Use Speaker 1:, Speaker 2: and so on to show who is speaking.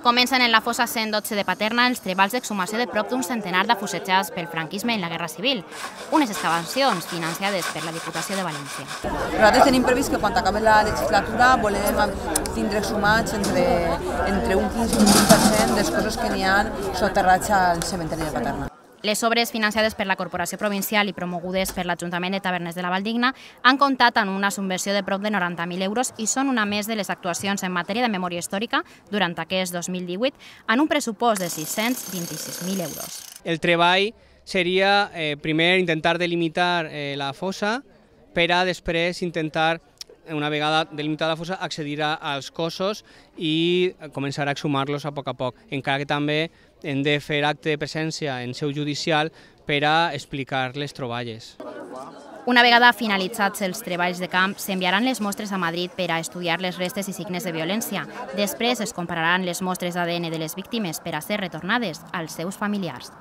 Speaker 1: Comencen en la fossa 112 de Paterna els treballs d'exhumació de prop d'un centenar d'afusejats pel franquisme en la Guerra Civil, unes excavacions financiades per la Diputació de València.
Speaker 2: Nosaltres tenim previst que quan acabi la legislatura volem tindre exhumats entre un 15 i un 20% de les coses que n'hi ha soterrats al cementeri de Paterna.
Speaker 1: Les obres financiades per la Corporació Provincial i promogudes per l'Ajuntament de Tavernes de la Valldigna han comptat amb una subvenció de prop de 90.000 euros i són una més de les actuacions en matèria de memòria històrica durant aquest 2018 en un pressupost de 626.000 euros.
Speaker 3: El treball seria primer intentar delimitar la fossa per a després intentar, una vegada delimitada la fossa, accedir als cossos i començar a exhumar-los a poc, encara que també hem de fer acte de presència en seu judicial per a explicar les troballes.
Speaker 1: Una vegada finalitzats els treballs de camp, s'enviaran les mostres a Madrid per a estudiar les restes i signes de violència. Després es compararan les mostres d'ADN de les víctimes per a ser retornades als seus familiars.